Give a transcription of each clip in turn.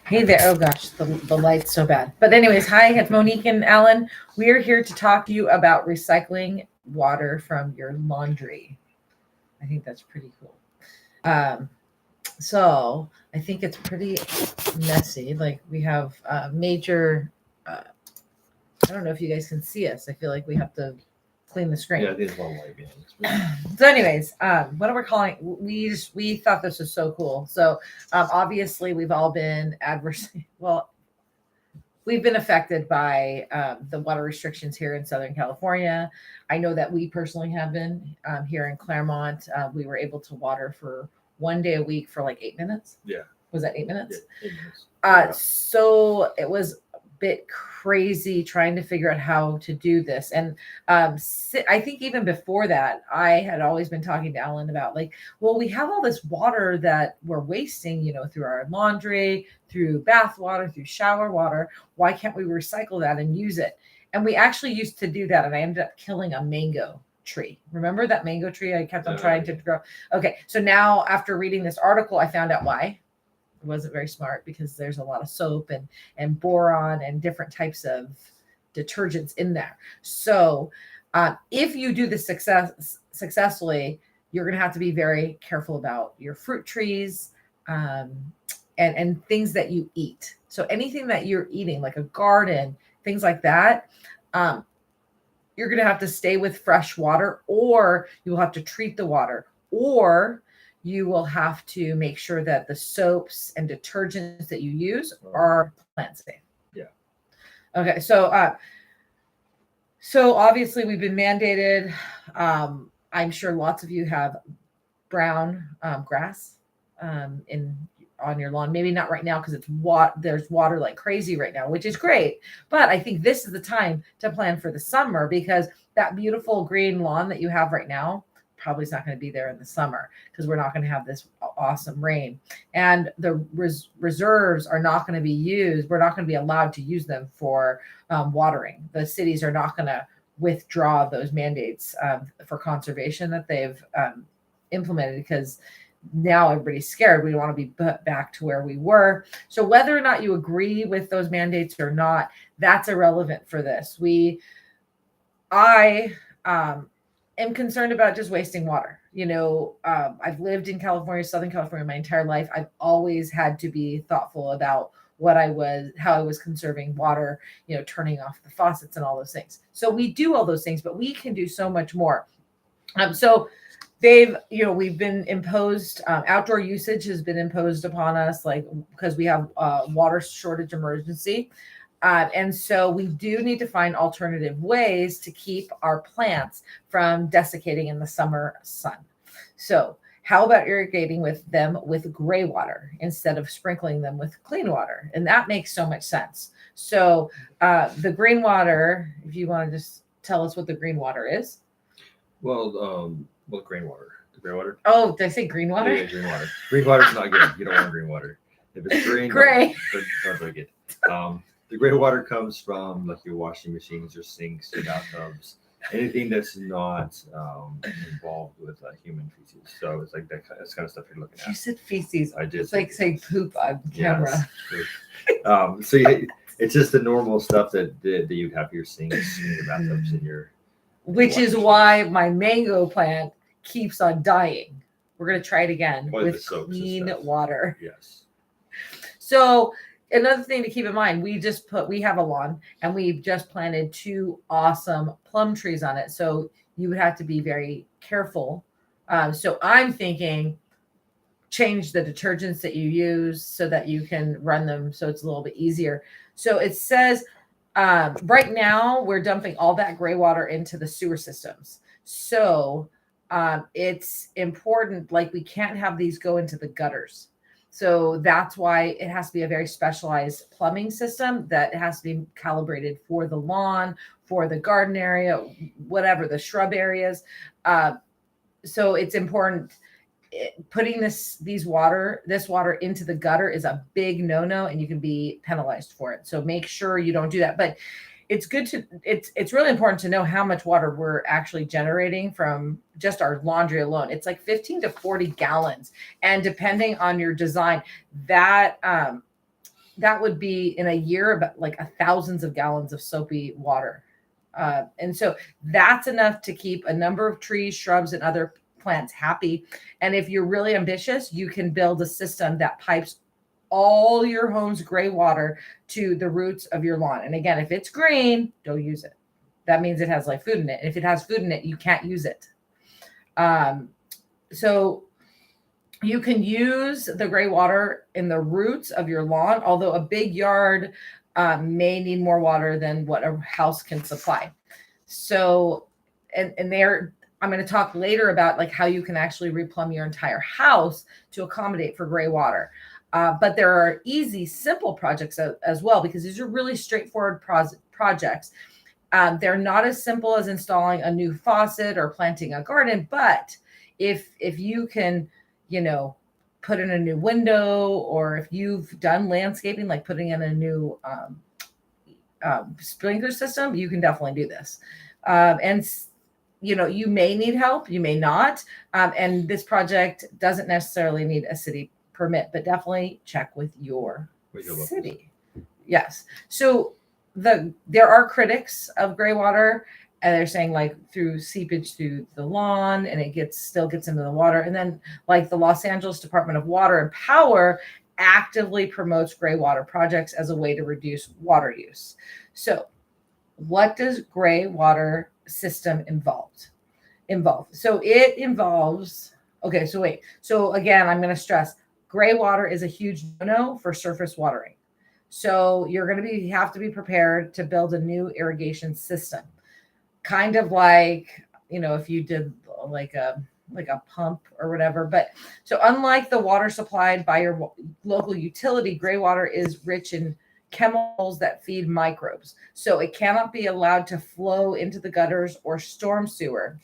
Hey there. Oh gosh, the light's so bad. But anyways, hi, it's Monique and Alan. We are here to talk to you about recycling water from your laundry. I think that's pretty cool. Um, so I think it's pretty messy. Like we have major. I don't know if you guys can see us. I feel like we have to clean the screen. Yeah, there's one light behind us. So anyways, what are we calling? We thought this was so cool. So obviously we've all been adversely we've been affected by the water restrictions here in Southern California. I know that we personally have been here in Claremont. We were able to water for one day a week for like 8 minutes. Yeah. Was that 8 minutes? Yeah, 8 minutes. So it was a bit crazy trying to figure out how to do this. And I think even before that, I had always been talking to Alan about like, well, we have all this water that we're wasting, through our laundry, through bath water, through shower water. Why can't we recycle that and use it? And we actually used to do that. And I ended up killing a mango tree. Remember that mango tree I kept on trying to grow? Okay. So now after reading this article, I found out why. It wasn't very smart because there's a lot of soap and boron and different types of detergents in there. So if you do this successfully, you're going to have to be very careful about your fruit trees and things that you eat. So anything that you're eating, like a garden, things like that, you're going to have to stay with fresh water, or you will have to treat the water, or you will have to make sure that the soaps and detergents that you use are plant safe. Yeah. Okay. So obviously we've been mandated. I'm sure lots of you have brown grass on your lawn. Maybe not right now because there's water like crazy right now, which is great. But I think this is the time to plan for the summer, because that beautiful green lawn that you have right now probably is not going to be there in the summer because we're not going to have this awesome rain, and the reserves are not going to be used. We're not going to be allowed to use them for watering. The cities are not going to withdraw those mandates for conservation that they've implemented, because now everybody's scared. We want to be put back to where we were. So whether or not you agree with those mandates or not, that's irrelevant for this. I am concerned about just wasting water. I've lived in California, Southern California, my entire life. I've always had to be thoughtful about how I was conserving water, turning off the faucets and all those things. So we do all those things, but we can do so much more. So we've been imposed, outdoor usage has been imposed upon us, like, because we have water shortage emergency. And so we do need to find alternative ways to keep our plants from desiccating in the summer sun. So how about irrigating them with gray water instead of sprinkling them with clean water? And that makes so much sense. So the green water, if you want to just tell us what the green water is. Well, green water. The gray water. Oh, did I say green water? Yeah, green water. Green water's not good. You don't want green water. If it's green, gray. Don't drink it. The gray water comes from like your washing machines, your sinks, your bathtubs, anything that's not involved with human feces. So it's like that's kind of stuff you're looking at. You said feces. I did. It's like saying poop on camera. Yes. So it's just the normal stuff that you have your sinks, in your bathtubs, and your. Which is why my mango plant keeps on dying. We're going to try it again with clean water. Yes. So another thing to keep in mind, we have a lawn and we've just planted 2 awesome plum trees on it. So you would have to be very careful. So I'm thinking change the detergents that you use so that you can run them so it's a little bit easier. So it says right now we're dumping all that gray water into the sewer systems. So it's important, like we can't have these go into the gutters. So that's why it has to be a very specialized plumbing system that has to be calibrated for the lawn, for the garden area, whatever, the shrub areas. So it's important. Putting this water into the gutter is a big no-no, and you can be penalized for it. So make sure you don't do that. But it's good to it's really important to know how much water we're actually generating from just our laundry alone. It's like 15 to 40 gallons, and depending on your design, that that would be in a year about like thousands of gallons of soapy water. And so that's enough to keep a number of trees, shrubs, and other plants happy. And if you're really ambitious, you can build a system that pipes all your home's gray water to the roots of your lawn. And again, if it's green, don't use it. That means it has like food in it. And if it has food in it, you can't use it. So you can use the gray water in the roots of your lawn, although a big yard may need more water than what a house can supply. So, and there, I'm going to talk later about like how you can actually replumb your entire house to accommodate for gray water. But there are easy, simple projects as well, because these are really straightforward projects. They're not as simple as installing a new faucet or planting a garden, but if you can, you know, put in a new window, or if you've done landscaping, like putting in a new sprinkler system, you can definitely do this. And you know, you may need help, you may not. And this project doesn't necessarily need a city permit, but definitely check with your city. Yes. So there are critics of gray water, and they're saying like through seepage through the lawn, and it still gets into the water. And then like the Los Angeles Department of Water and Power actively promotes gray water projects as a way to reduce water use. So what does gray water system involve? So it involves, okay, so wait. So again, I'm going to stress, gray water is a huge no for surface watering. So you're going to have to be prepared to build a new irrigation system. Kind of like, you know, if you did like a pump or whatever. But so unlike the water supplied by your local utility, gray water is rich in chemicals that feed microbes. So it cannot be allowed to flow into the gutters or storm sewer,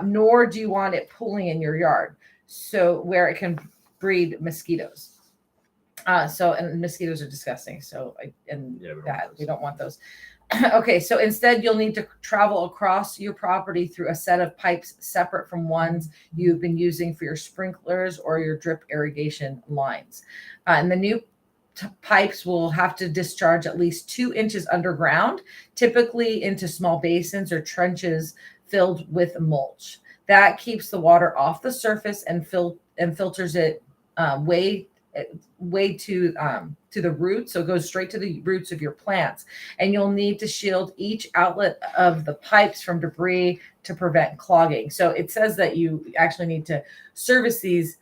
nor do you want it pooling in your yard, so where it can breed mosquitoes. And mosquitoes are disgusting. So we don't want those. Okay, so instead you'll need to travel across your property through a set of pipes separate from ones you've been using for your sprinklers or your drip irrigation lines. And the new pipes will have to discharge at least 2 inches underground, typically into small basins or trenches filled with mulch. That keeps the water off the surface and filters it way to the roots, so it goes straight to the roots of your plants. And you'll need to shield each outlet of the pipes from debris to prevent clogging. So it says that you actually need to service these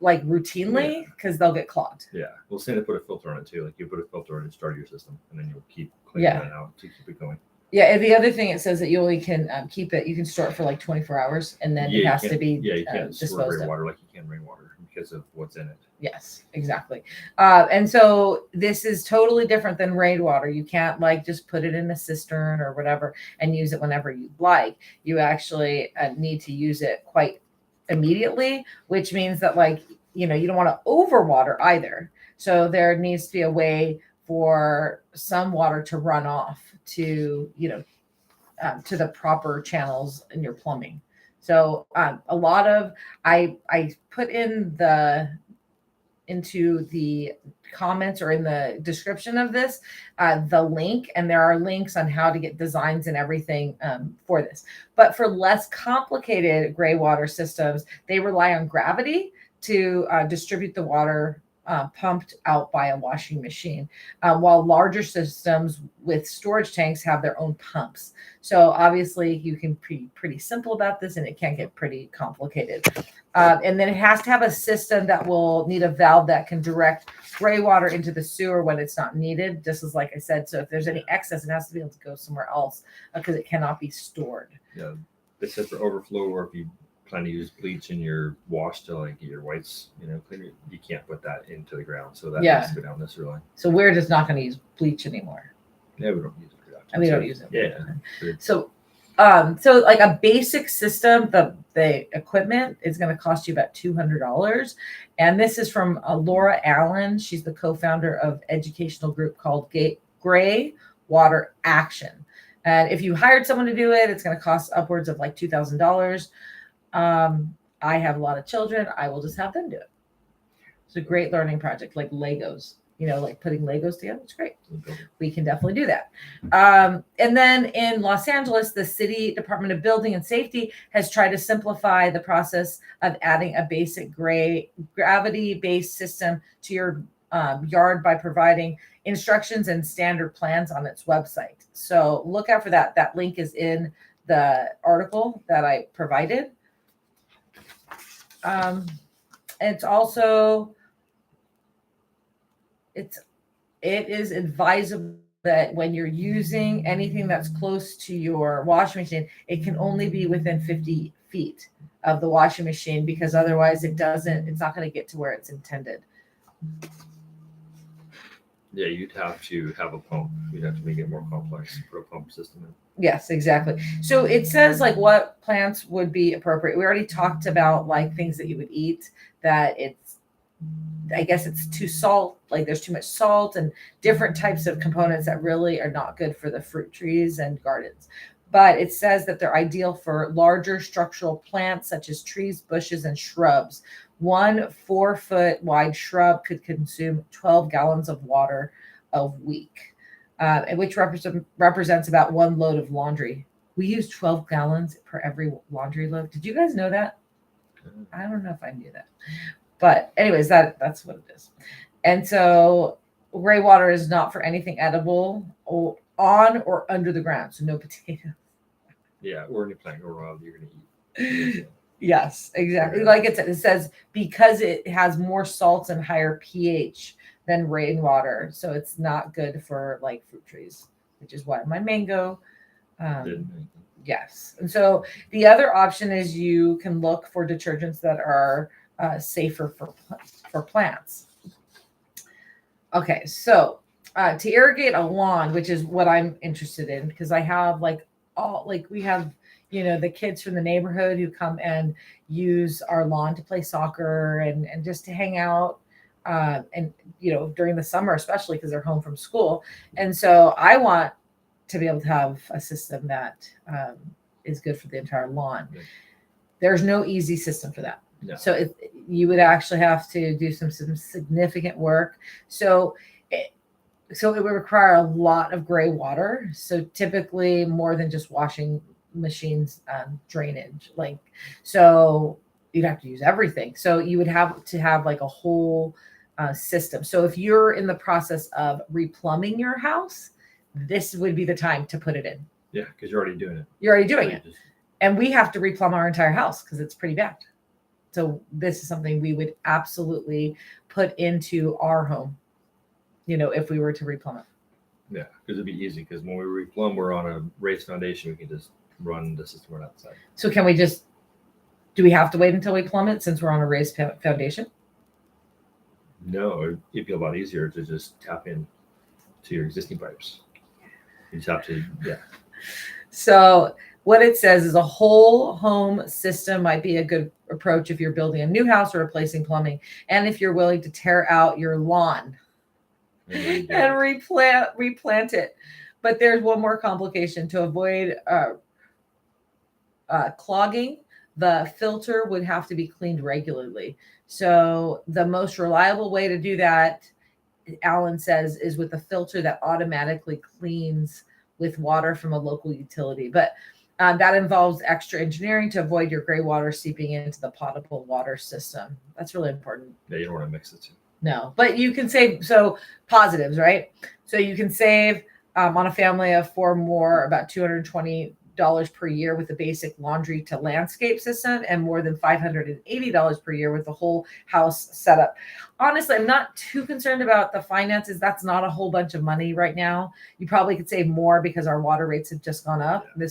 like routinely, because they'll get clogged. Yeah, we'll say to put a filter on it too. Like you put a filter on the start of your system, and then you'll keep cleaning it out to keep it going. Yeah, and the other thing, it says that you only can keep it. You can store it for like 24 hours, and then it has to be you can't store disposed of. rainwater like you can rainwater because of what's in it. Yes, exactly. And so this is totally different than rainwater. You can't like just put it in a cistern or whatever and use it whenever you like. You actually need to use it quite immediately, which means that like, you know, you don't want to overwater either. So there needs to be a way for some water to run off to, you know, to the proper channels in your plumbing. So a lot of, I put into the comments or in the description of this, the link, and there are links on how to get designs and everything for this. But for less complicated gray water systems, they rely on gravity to distribute the water pumped out by a washing machine, while larger systems with storage tanks have their own pumps. So obviously you can be pretty simple about this, and it can get pretty complicated. And then it has to have a system that will need a valve that can direct gray water into the sewer when it's not needed, just as like I said. So if there's any excess, it has to be able to go somewhere else because it cannot be stored. Yeah, they said for overflow, or if you plan to use bleach in your wash to like get your whites, you know, clean, you can't put that into the ground. So that needs to go down this line. So we're just not going to use bleach anymore. Yeah, we don't use it for that. And we don't use it. Yeah. So like a basic system, the equipment is going to cost you about $200. And this is from Laura Allen. She's the co-founder of educational group called Gray water action. And if you hired someone to do it, it's going to cost upwards of like $2,000. I have a lot of children. I will just have them do it. It's a great learning project, like Legos, like putting Legos together. It's great. We can definitely do that. And then in Los Angeles, the City Department of Building and Safety has tried to simplify the process of adding a basic gravity-based system to your yard by providing instructions and standard plans on its website. So look out for that. That link is in the article that I provided. It's also, it is advisable that when you're using anything that's close to your washing machine, it can only be within 50 feet of the washing machine, because otherwise it's not going to get to where it's intended. Yeah, you'd have to have a pump. You'd have to make it more complex for a pump system. Yes, exactly. So it says like what plants would be appropriate. We already talked about like things that you would eat that I guess it's too salt, like there's too much salt and different types of components that really are not good for the fruit trees and gardens. But it says that they're ideal for larger structural plants such as trees, bushes, and shrubs. 1 4-foot wide shrub could consume 12 gallons of water a week, which represents about 1 load of laundry. We use 12 gallons per every laundry load. Did you guys know that? I don't know if I knew that. But anyways, that's what it is. And so gray water is not for anything edible or on or under the ground. So no potatoes. Yeah, or any plant or wild you're going to eat. Yes, exactly. Like it says, because it has more salts and higher pH than rainwater. So it's not good for like fruit trees, which is why my mango. Yes. And so the other option is you can look for detergents that are safer for plants. Okay, so to irrigate a lawn, which is what I'm interested in, because I have we have the kids from the neighborhood who come and use our lawn to play soccer and just to hang out, and during the summer especially because they're home from school. And so I want to be able to have a system that is good for the entire lawn. There's no easy system for that. No. So you would actually have to do some significant work. So it would require a lot of gray water. So typically more than just washing machines drainage. So you'd have to use everything. So you would have to have like a whole system. So if you're in the process of replumbing your house, this would be the time to put it in. Yeah, because you're already doing it. You're already doing it. And we have to replumb our entire house because it's pretty bad. So this is something we would absolutely put into our home, if we were to replumb it. Yeah, because it'd be easy. Because when we replumb, we're on a raised foundation. We can just run the system right outside. So can we do we have to wait until we plumb it since we're on a raised foundation? No, it'd be a lot easier to just tap in to your existing pipes. You just have to, yeah. So what it says is a whole home system might be a good approach if you're building a new house or replacing plumbing, and if you're willing to tear out your lawn and replant it. But there's one more complication. To avoid clogging, the filter would have to be cleaned regularly. So the most reliable way to do that, Alan says, is with a filter that automatically cleans with water from a local utility. But that involves extra engineering to avoid your gray water seeping into the potable water system. That's really important. Yeah, you don't want to mix it too. No, but you can save. So positives, right? So you can save on a family of 4 more about $220 per year with the basic laundry to landscape system, and more than $580 per year with the whole house setup. Honestly, I'm not too concerned about the finances. That's not a whole bunch of money right now. You probably could save more because our water rates have just gone up. Yeah.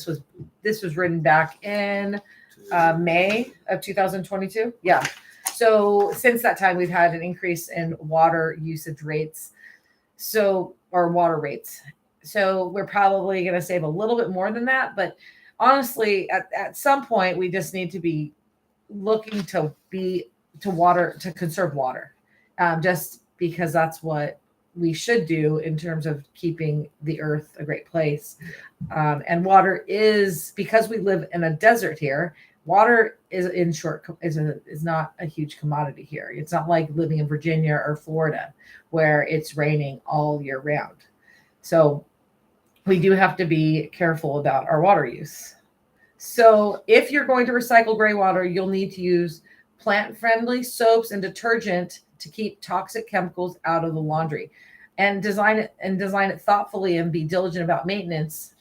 This was written back in May of 2022. Yeah. So since that time, we've had an increase in water usage rates. Our water rates. So we're probably going to save a little bit more than that. But honestly, at some point, we just need to be looking to conserve water, just because that's what we should do in terms of keeping the earth a great place. And water is, because we live in a desert here, water is not a huge commodity here. It's not like living in Virginia or Florida where it's raining all year round. So we do have to be careful about our water use. So if you're going to recycle gray water, you'll need to use plant-friendly soaps and detergent to keep toxic chemicals out of the laundry, and design it thoughtfully, and be diligent about maintenance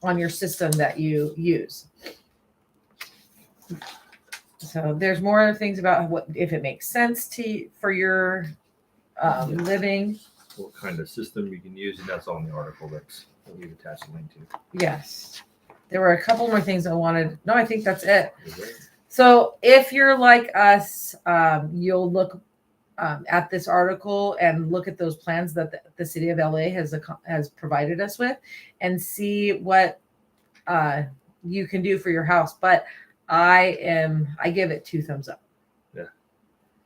on your system that you use. So there's more things about what, if it makes sense for your living. What kind of system you can use, and that's all in the article that we've attached a link to. Yes. There were a couple more things I wanted. No, I think that's it. So if you're like us, you'll look at this article and look at those plans that the city of LA has provided us with, and see what you can do for your house. But I give it 2 thumbs up. Yeah,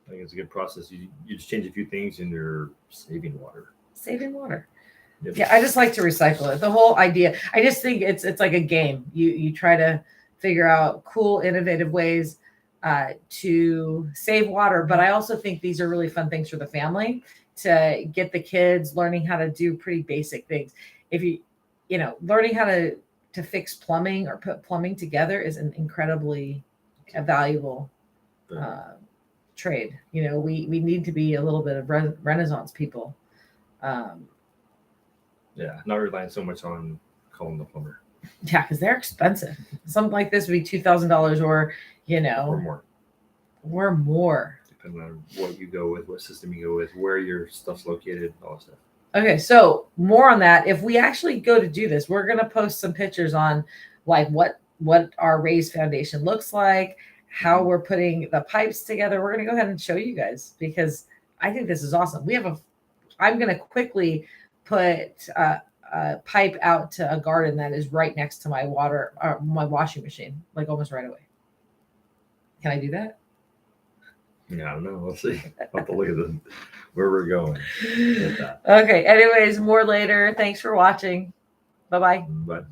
I think it's a good process. You just change a few things and you're saving water. Saving water. Yep. Yeah, I just like to recycle it. The whole idea, I just think it's like a game. You try to figure out cool, innovative ways to save water. But I also think these are really fun things for the family, to get the kids learning how to do pretty basic things. If learning how to fix plumbing or put plumbing together is an incredibly valuable trade. We need to be a little bit of Renaissance people. Yeah, not relying so much on calling the plumber. Yeah, because they're expensive. Something like this would be $2,000, or more. Depending on what you go with, what system you go with, where your stuff's located, all that stuff. Okay, so more on that. If we actually go to do this, we're going to post some pictures on like what our raised foundation looks like, how we're putting the pipes together. We're going to go ahead and show you guys, because I think this is awesome. I'm going to quickly put a pipe out to a garden that is right next to my washing machine, like almost right away. Can I do that? Yeah, I don't know. We'll see. I'll have to look at where we're going with that. Okay. Anyways, more later. Thanks for watching. Bye-bye. Bye.